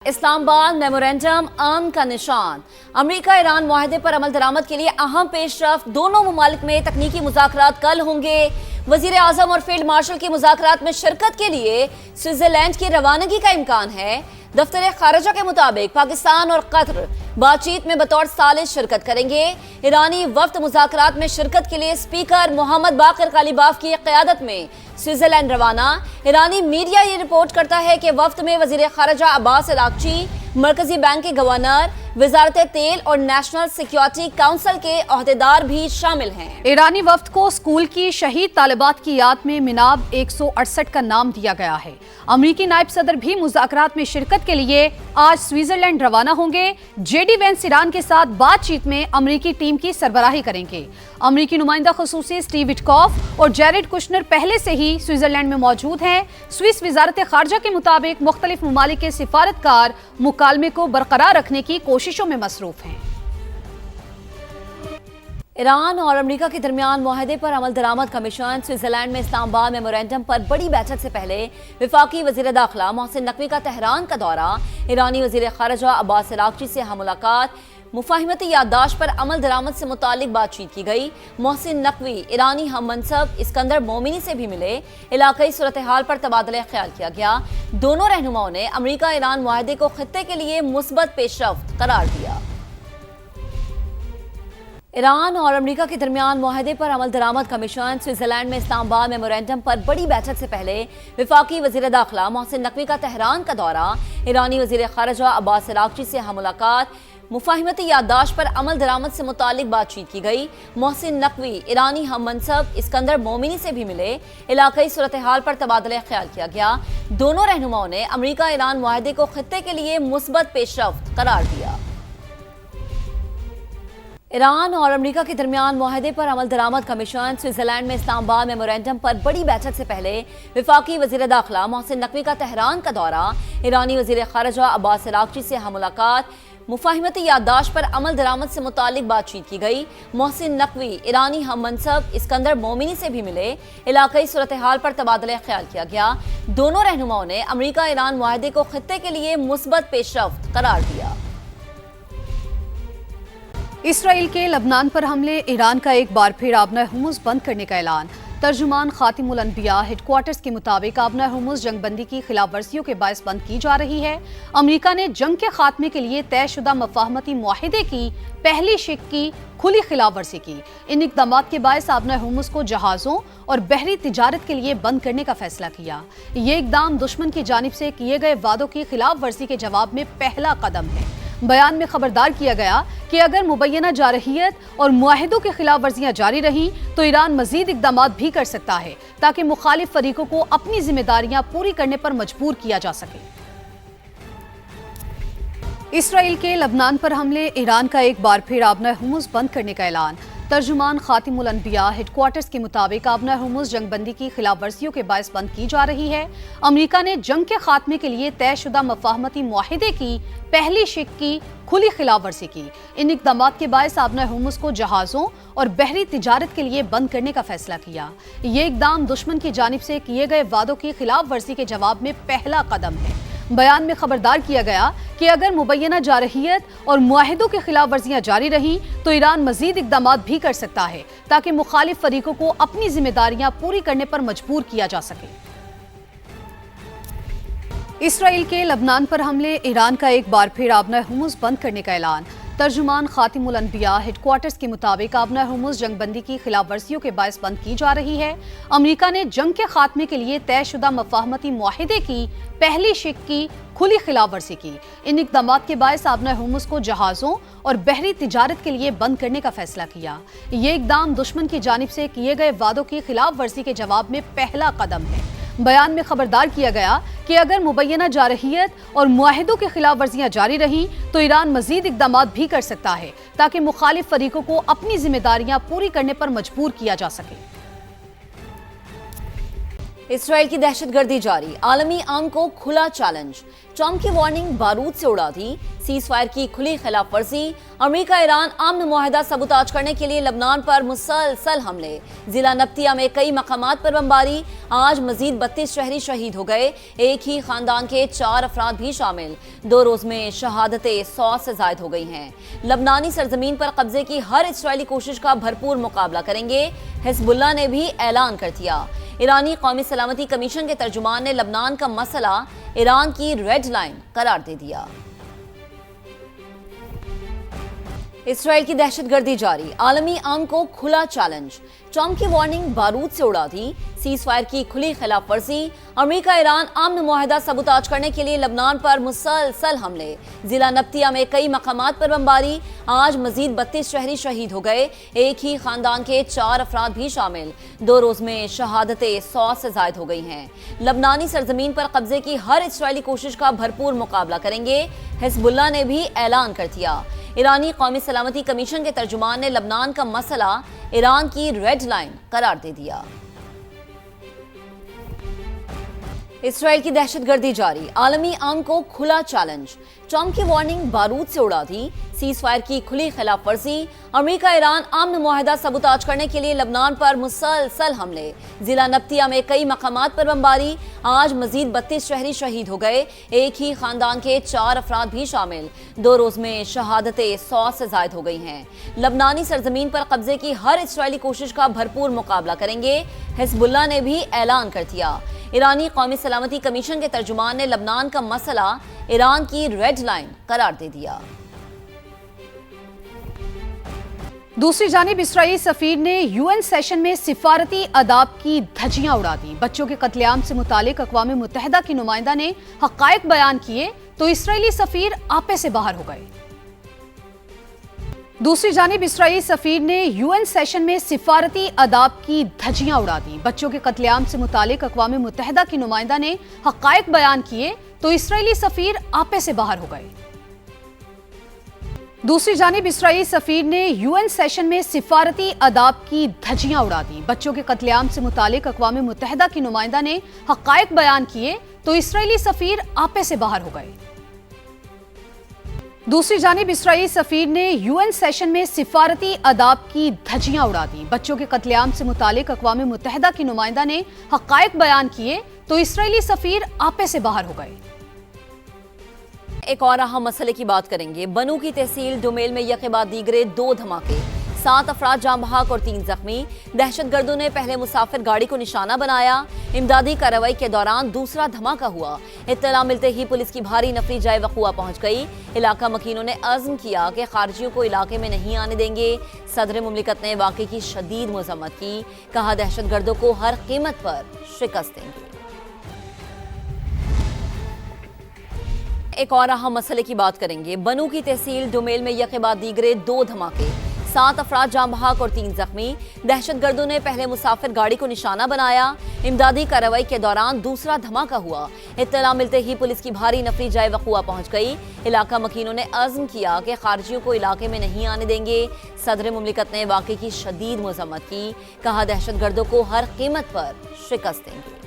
اسلام آباد میمورینڈم امن کا نشان امریکہ ایران معاہدے پر عمل درآمد کے لیے اہم پیش رفت دونوں ممالک میں تکنیکی مذاکرات کل ہوں گے وزیر اعظم اور فیلڈ مارشل کی مذاکرات میں شرکت کے لیے سوئٹزرلینڈ کی روانگی کا امکان ہے دفتر خارجہ کے مطابق پاکستان اور قطر بات چیت میں بطور ثالث شرکت کریں گے ایرانی وفد مذاکرات میں شرکت کے لیے اسپیکر محمد باقر قالیباف کی قیادت میں سوئٹزرلینڈ روانہ ایرانی میڈیا یہ رپورٹ کرتا ہے کہ وفد میں وزیر خارجہ عباس اراغچی مرکزی بینک کے گورنر وزارت تیل اور نیشنل سیکیورٹی کونسل کے عہدیدار بھی شامل ہیں ایرانی وفد کو اسکول کی شہید طالبات کی یاد میں مناب 168 کا نام دیا گیا ہے امریکی نائب صدر بھی مذاکرات میں شرکت کے لیے آج سوئٹزرلینڈ روانہ ہوں گے جے ڈی وینس ایران کے ساتھ بات چیت میں امریکی ٹیم کی سربراہی کریں گے امریکی نمائندہ خصوصی سٹیو وٹکاف اور جیرڈ کشنر پہلے سے ہی سوئٹزرلینڈ میں موجود ہیں سوئس وزارت خارجہ کے مطابق مختلف ممالک کے سفارتکار مکالمے کو برقرار رکھنے کی کوششوں میں مصروف ہیں ایران اور امریکہ کے درمیان معاہدے پر عمل درآمد کمیشن سوئٹزرلینڈ میں اسلام آباد میمورینڈم پر بڑی بیٹھک سے پہلے وفاقی وزیر داخلہ محسن نقوی کا تہران کا دورہ ایرانی وزیر خارجہ عباس اراغچی سے ہم ملاقات مفاہمتی یادداشت پر عمل درآمد سے متعلق بات چیت کی گئی محسن نقوی ایرانی ہم منصب اسکندر مومنی سے بھی ملے علاقائی صورتحال پر تبادلہ خیال کیا گیا دونوں رہنماؤں نے امریکہ ایران معاہدے کو خطے کے لیے مثبت پیش رفت قرار دیا ایران اور امریکہ کے درمیان معاہدے پر عمل درآمد کمیشن سوئٹزرلینڈ میں اسلام آباد میمورینڈم پر بڑی بیٹھک سے پہلے وفاقی وزیر داخلہ محسن نقوی کا تہران کا دورہ ایرانی وزیر خارجہ عباس اراغچی سے ہم ملاقات مفاہمتی یادداشت پر عمل درآمد سے متعلق بات چیت کی گئی محسن نقوی ایرانی ہم منصب اسکندر مومنی سے بھی ملے علاقائی صورتحال پر تبادلہ خیال کیا گیا دونوں رہنماؤں نے امریکہ ایران معاہدے کو خطے کے لیے مثبت پیش رفت قرار دیا ایران اور امریکہ کے درمیان معاہدے پر عمل درآمد کمیشن سوئٹزرلینڈ میں اسلام آباد میمورینڈم پر بڑی بیٹھک سے پہلے وفاقی وزیر داخلہ محسن نقوی کا تہران کا دورہ ایرانی وزیر خارجہ عباس اراغچی سے ہم ملاقات مفاہمتی یادداشت پر عمل درآمد سے متعلق بات چیت کی گئی محسن نقوی ایرانی ہم منصب اسکندر مومنی سے بھی ملے علاقائی صورتحال پر تبادلہ خیال کیا گیا دونوں رہنماؤں نے امریکہ ایران معاہدے کو خطے کے لیے مثبت پیش رفت قرار دیا اسرائیل کے لبنان پر حملے ایران کا ایک بار پھر آبنہ ہرمز بند کرنے کا اعلان ترجمان خاتم الانبیاء ہیڈ کوارٹرز کے مطابق آبنہ ہرمز جنگ بندی کی خلاف ورزیوں کے باعث بند کی جا رہی ہے امریکہ نے جنگ کے خاتمے کے لیے طے شدہ مفاہمتی معاہدے کی پہلی شق کی کھلی خلاف ورزی کی ان اقدامات کے باعث آبنہ ہرمز کو جہازوں اور بحری تجارت کے لیے بند کرنے کا فیصلہ کیا یہ اقدام دشمن کی جانب سے کیے گئے وعدوں کی خلاف ورزی کے جواب میں پہلا قدم ہے بیان میں خبردار کیا گیا کہ اگر مبینہ جارحیت اور معاہدوں کی خلاف ورزیاں جاری رہیں تو ایران مزید اقدامات بھی کر سکتا ہے تاکہ مخالف فریقوں کو اپنی ذمہ داریاں پوری کرنے پر مجبور کیا جا سکے اسرائیل کے لبنان پر حملے ایران کا ایک بار پھر آبنہ ہرمز بند کرنے کا اعلان ترجمان خاتم الانبیاء ہیڈ کوارٹرز کے مطابق آبنہ ہرمز جنگ بندی کی خلاف ورزیوں کے باعث بند کی جا رہی ہے امریکہ نے جنگ کے خاتمے کے لیے طے شدہ مفاہمتی معاہدے کی پہلی شق کی کھلی خلاف ورزی کی ان اقدامات کے باعث آبنہ ہرمز کو جہازوں اور بحری تجارت کے لیے بند کرنے کا فیصلہ کیا یہ اقدام دشمن کی جانب سے کیے گئے وعدوں کی خلاف ورزی کے جواب میں پہلا قدم ہے بیان میں خبردار کیا گیا کہ اگر مبینہ جارحیت اور معاہدوں کی خلاف ورزیاں جاری رہیں تو ایران مزید اقدامات بھی کر سکتا ہے تاکہ مخالف فریقوں کو اپنی ذمہ داریاں پوری کرنے پر مجبور کیا جا سکے اسرائیل کے لبنان پر حملے ایران کا ایک بار پھر آبنہ ہرمز بند کرنے کا اعلان ترجمان خاتم الانبیاء ہیڈ کوارٹرز کے مطابق آبنہ ہرمز جنگ بندی کی خلاف ورزیوں کے باعث بند کی جا رہی ہے امریکہ نے جنگ کے خاتمے کے لیے طے شدہ مفاہمتی معاہدے کی پہلی شق کی کھلی خلاف ورزی کی ان اقدامات کے باعث آبنہ ہرمز کو جہازوں اور بحری تجارت کے لیے بند کرنے کا فیصلہ کیا یہ اقدام دشمن کی جانب سے کیے گئے وعدوں کی خلاف ورزی کے جواب میں پہلا قدم ہے بیان میں خبردار کیا گیا کہ اگر مبینہ جارحیت اور معاہدوں کی خلاف ورزیاں جاری رہیں تو ایران مزید اقدامات بھی کر سکتا ہے تاکہ مخالف فریقوں کو اپنی ذمہ داریاں پوری کرنے پر مجبور کیا جا سکے इसराइल की दहशतगर्दी जारी, आलमी अमन को खुला चैलेंज। ट्रंप की वार्निंग बारूद से उड़ा दी, सीज फायर की खुली खिलाफ वर्जी। अमेरिका ईरान अमन मुआहदा सबूताज करने के लिए लबनान पर मुसलसल हमले। जिला नब्तिया में कई मकामात पर बमबारी। आज मजीद 32 शहरी शहीद हो गए, एक ही खानदान के 4 अफराद भी शामिल। 2 रोज में शहादतें 100 से जायद हो गई हैं। लबनानी सरजमीन पर कब्जे की हर इसराइली कोशिश का भरपूर मुकाबला करेंगे, हिजबुल्लाह ने भी ऐलान कर दिया। ईरानी कौमी सलामती कमीशन के तर्जुमान ने लबनान का मसला ईरान की रेड लाइन करार दे दिया। इसराइल की दहशतगर्दी जारी, आलमी अमन को खुला चैलेंज। ट्रंप की वार्निंग बारूद से उड़ा दी, सीज फायर की खुली खिलाफ वर्जी। अमेरिका ईरान अमन मुआहदा सबूताज करने के लिए लबनान पर मुसलसल हमले। जिला नब्तिया में कई मकामात पर बमबारी। आज मजीद 32 शहरी शहीद हो गए, एक ही खानदान के 4 अफराद भी शामिल। 2 रोज में शहादतें 100 से जायद हो गई हैं। लबनानी सरजमीन पर कब्जे की हर इसराइली कोशिश का भरपूर मुकाबला करेंगे, हिजबुल्लाह ने भी ऐलान कर दिया। ईरानी कौमी सलामती कमीशन के तर्जुमान ने लबनान का मसला ईरान की रेड लाइन करार दे दिया। इसराइल की दहशतगर्दी जारी, आलमी अमन को खुला चैलेंज। ट्रंप की वार्निंग बारूद से उड़ा दी, सीज फायर की खुली खिलाफ वर्जी। अमेरिका ईरान अमन मुआहदा सबूताज करने के लिए लबनान पर मुसलसल हमले। जिला नब्तिया में कई मकामात पर बमबारी। आज मजीद 32 शहरी शहीद हो गए, एक ही खानदान के 4 अफराद भी शामिल। 2 रोज में शहादतें 100 से जायद हो गई हैं। लबनानी सरजमीन पर कब्जे की हर इसराइली कोशिश का भरपूर मुकाबला करेंगे, हिजबुल्लाह ने भी ऐलान कर दिया। ईरानी कौमी सलामती कमीशन के तर्जुमान ने लबनान का मसला ईरान की रेड लाइन करार दे दिया। दूसरी जानिब इसराइली सफीर ने यूएन सेशन में सिफारती अदाब की धज्जियां उड़ा दी। बच्चों के कत्लेआम से मुतालिक अक़वाम मुत्तहिदा की नुमाइंदा ने हक़ाइक़ बयान किए तो इसराइली सफीर आपे से बाहर हो गए। दूसरी जानिब इसराइली सफीर ने यूएन सेशन में सिफारती अदाब की धज्जियां उड़ा दी। बच्चों के कत्लेआम से मुतालिक अक़वाम मुत्तहिदा की नुमाइंदा ने हक़ाइक़ बयान किए तो इसराइली सफीर आपे से बाहर हो गए। दूसरी जानिब इसराइली सफीर ने यूएन सेशन में सिफारती अदाब की धज्जियां उड़ा दी। बच्चों के कत्लेआम से मुतालिक अक़वाम मुत्तहिदा की नुमाइंदा ने हक़ाइक़ बयान किए तो इसराइली सफीर आपे से बाहर हो गए। दूसरी जानिब इसराइली सफीर ने यूएन सेशन में सिफारती अदाब की धज्जियां उड़ा दी। बच्चों के कत्लेआम से मुतालिक अक़वाम मुत्तहिदा की नुमाइंदा ने हक़ाइक़ बयान किए तो इसराइली सफीर आपे से बाहर हो गए। एक और अहम मसले की बात करेंगे। बनू की तहसील डोमेल में यके बाद दीगरे 2 धमाके, 7 अफराद जाम बहक और 3 जख्मी। दहशतगर्दों ने पहले मुसाफिर गाड़ी को निशाना बनाया। इमदादी कार्रवाई के दौरान दूसरा धमाका हुआ। इत्तला मिलते ही पुलिस की भारी नफरी जाए वक़ुआ पहुंच गई। इलाका मकीनों ने अज़्म किया कि खारजियों को इलाके में नहीं आने देंगे। सदर मुमलिकत ने वाक़े की शदीद मज़म्मत की, कहा दहशतगर्दों को हर कीमत पर शिकस्त देंगे। एक और अहम मसले की बात करेंगे। बनू की तहसील डोमेल में यके बाद दीगरे 2 धमाके, 7 अफराद जाम बहक और 3 जख्मी। दहशतगर्दों ने पहले मुसाफिर गाड़ी को निशाना बनाया। इमदादी कार्रवाई के दौरान दूसरा धमाका हुआ। इत्तला मिलते ही पुलिस की भारी नफरी जाए वक़ुआ पहुंच गई। इलाका मकीनों ने अज़्म किया कि खारजियों को इलाके में नहीं आने देंगे। सदर मुमलिकत ने वाक़े की शदीद मज़म्मत की, कहा दहशतगर्दों को हर कीमत पर शिकस्त देंगे।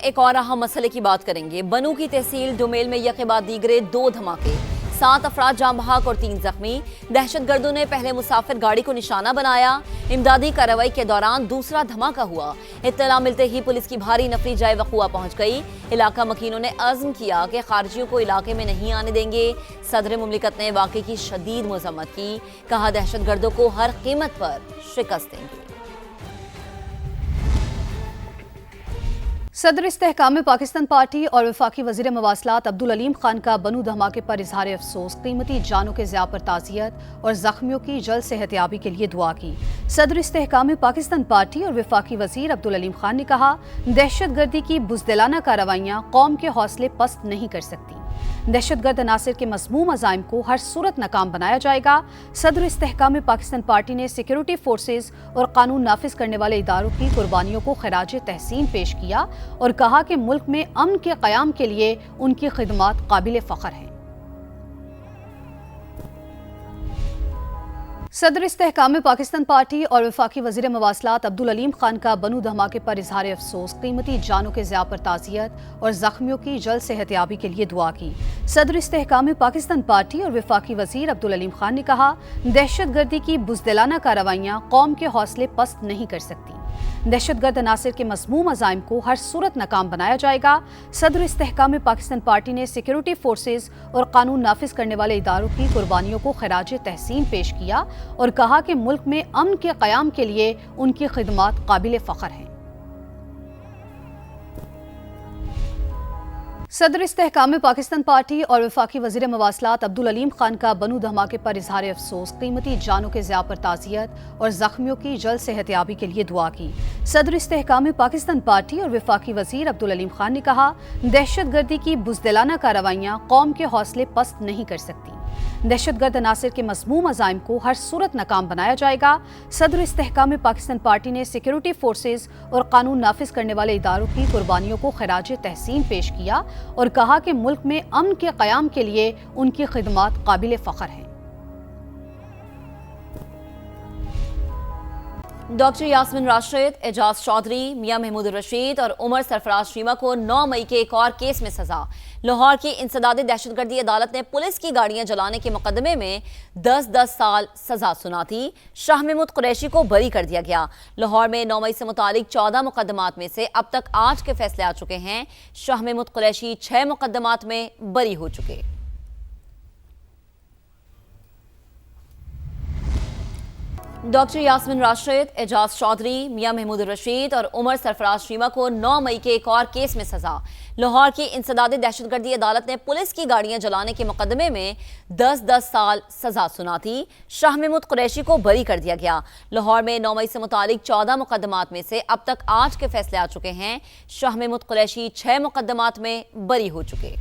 एक और अहम मसले की बात करेंगे। बनू की तहसील डोमेल में यके बाद दीगरे 2 धमाके, 7 अफराद जाम बहक और 3 जख्मी। दहशतगर्दों ने पहले मुसाफिर गाड़ी को निशाना बनाया। इमदादी कार्रवाई के दौरान दूसरा धमाका हुआ। इत्तला मिलते ही पुलिस की भारी नफरी जाए वक़ुआ पहुंच गई। इलाका मकीनों ने अज़्म किया कि खारजियों को इलाके में नहीं आने देंगे। सदर मुमलिकत ने वाक़े की शदीद मज़म्मत की, कहा दहशतगर्दों को हर कीमत पर शिकस्त देंगे। सदर इस्तेहकाम पाकिस्तान पार्टी और वफाकी वज़ीर मवासलात अब्दुल अलीम खान का बनू धमाके पर इजहार अफसोस, कीमती जानों के ज़िया पर ताज़ियत और ज़ख्मियों की जल्द सेहतयाबी के लिए दुआ की। सदर इस्तेहकाम पाकिस्तान पार्टी और वफाकी वज़ीर अब्दुल अलीम खान ने कहा, दहशतगर्दी की बुज़दिलाना कार्रवाइयाँ कौम के हौसले पस्त नहीं कर सकती। दहशतगर्द अनासिर के मज़मूम अज़ाइम को हर सूरत नाकाम बनाया जाएगा। सदर इस्तेहकाम पाकिस्तान पार्टी ने सिक्योरिटी फोर्सेज और कानून नाफिज करने वाले इदारों की कुर्बानियों को खराज तहसीन पेश किया और कहा कि मुल्क में अमन के क़याम के लिए उनकी खिदमात काबिल फ़ख्र हैं। सदर इस्तेहकाम पाकिस्तान पार्टी और वफाकी वज़ीर मवासलात अब्दुल अलीम खान का बनू धमाके पर इजहार अफसोस, कीमती जानों के ज़िया पर ताज़ियत और ज़ख्मियों की जल्द सेहतयाबी के लिए दुआ की। सदर इस्तेहकाम पाकिस्तान पार्टी और वफाकी वज़ीर अब्दुल अलीम खान ने कहा, दहशतगर्दी की बुज़दिलाना कार्रवाइयाँ कौम के हौसले पस्त नहीं कर सकती। दहशतगर्द अनासिर के मज़मूम अज़ाइम को हर सूरत नाकाम बनाया जाएगा। सदर इस्तेहकाम पाकिस्तान पार्टी ने सिक्योरिटी फोर्सेज और कानून नाफिज करने वाले इदारों की कुर्बानियों को खराज तहसीन पेश किया और कहा कि मुल्क में अमन के क़याम के लिए उनकी खिदमात काबिल फ़ख्र हैं। सदर इस्तेहकाम पाकिस्तान पार्टी और वफाकी वज़ीर मवासलात अब्दुल अलीम खान का बनू धमाके पर इजहार अफसोस, कीमती जानों के ज़िया पर ताज़ियत और ज़ख्मियों की जल्द सेहतयाबी के लिए दुआ की। सदर इस्तेहकाम पाकिस्तान पार्टी और वफाकी वज़ीर अब्दुल अलीम खान ने कहा, दहशतगर्दी की बुज़दिलाना कार्रवाइयाँ कौम के हौसले पस्त नहीं कर सकती। दहशतगर्द अनासिर के मज़मूम अज़ाइम को हर सूरत नाकाम बनाया जाएगा। सदर इस्तेहकाम पाकिस्तान पार्टी ने सिक्योरिटी फोर्सेज और कानून नाफिज करने वाले इदारों की कुर्बानियों को खराज तहसीन पेश किया और कहा कि मुल्क में अमन के क़याम के लिए उनकी खिदमात काबिल फ़ख्र हैं। डॉक्टर यास्मीन राशिद, एजाज चौधरी, मियां महमूद रशीद और उमर सरफराज शीमा को 9 मई के एक और केस में सजा। लाहौर की इंसदादी दहशतगर्दी अदालत ने पुलिस की गाड़ियां जलाने के मुकदमे में 10-10 साल सजा सुनाती। शाह महमूद कुरैशी को बरी कर दिया गया। लाहौर में 9 मई से मुतालिक 14 मुकदमात में से अब तक 8 के फैसले आ चुके हैं। शाह महमूद कुरैशी 6 मुकदमात में बरी हो चुके। डॉक्टर यास्मीन राशिद, एजाज चौधरी, मियां महमूद रशीद और उमर सरफराज शीमा को 9 मई के एक और केस में सजा। लाहौर की इंसदादी दहशतगर्दी अदालत ने पुलिस की गाड़ियां जलाने के मुकदमे में 10-10 साल सजा सुनाती। शाह महमूद कुरैशी को बरी कर दिया गया। लाहौर में 9 मई से मुतालिक 14 मुकदमात में से अब तक 8 के फैसले आ चुके हैं। शाह महमूद कुरैशी 6 मुकदमात में बरी हो चुके।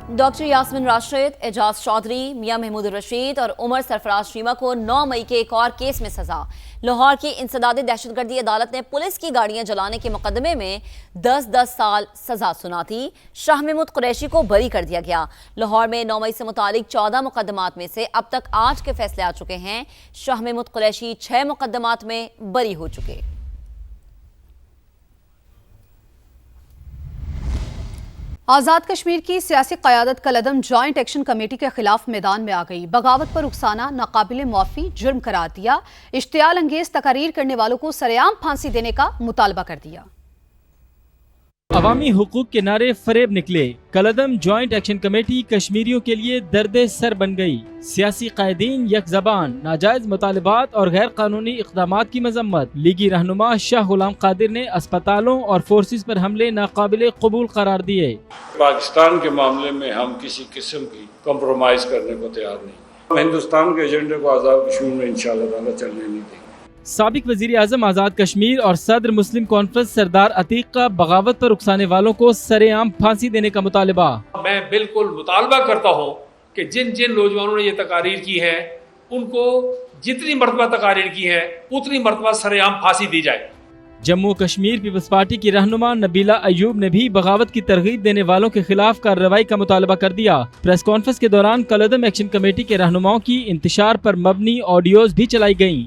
डॉक्टर यास्मीन राशिद, एजाज चौधरी, मियां महमूद रशीद और उमर सरफराज शीमा को 9 मई के एक और केस में सजा। लाहौर की इंसदादी दहशतगर्दी अदालत ने पुलिस की गाड़ियां जलाने के मुकदमे में 10-10 साल सजा सुनाती। शाह महमूद कुरैशी को बरी कर दिया गया। लाहौर में 9 मई से मुतालिक 14 मुकदमात में से अब तक 8 के फैसले आ चुके हैं। शाह महमूद कुरैशी 6 मुकदमात में बरी हो चुके। आज़ाद कश्मीर की सियासी क़यादत कलअदम जॉइंट एक्शन कमेटी के खिलाफ मैदान में आ गई। बगावत पर उकसाना नाकाबिले मुआफ़ी जुर्म करार दिया। इश्तियाल अंगेज तकारीर करने वालों को सरेआम फांसी देने का मुतालबा कर दिया। अवामी हुकूक के नारे फरेब निकले। कलअदम जॉइंट एक्शन कमेटी कश्मीरियों के लिए दर्दे सर बन गई। सियासी कायदीन यक ज़बान, नाजायज मुतालबात और गैर कानूनी इक़दामात की मजम्मत। लीगी रहनुमा शाह गुलाम कादिर ने अस्पतालों और फोर्सेस पर हमले नाकाबिले कबूल करार दिए। पाकिस्तान के मामले में हम किसी किस्म की कम्प्रोमाइज करने को तैयार नहीं। हम हिंदुस्तान के एजेंडे को आज़ाद कश्मीर में इंशाअल्लाह ताला चलने नहीं देंगे। साबिक वज़ीर आज़म आज़ाद कश्मीर और सदर मुस्लिम कॉन्फ्रेंस सरदार अतीक का बगावत पर उकसाने वालों को सरेआम फांसी देने का मुतालबा। मैं बिल्कुल मुतालबा करता हूँ कि जिन जिन नौजवानों ने ये तकारीर की है उनको जितनी मरतबा तकारीर की है उतनी मरतबा सरेआम फांसी दी जाए। जम्मू कश्मीर पीपल्स पार्टी की रहनुमा नबीला अयूब ने भी बगावत की तरगीब देने वालों के खिलाफ कार्रवाई का मुतालबा कर दिया। प्रेस कॉन्फ्रेंस के दौरान कलअदम एक्शन कमेटी के रहनुमाओं की इंतशार पर मबनी ऑडियोज भी चलाई गयी।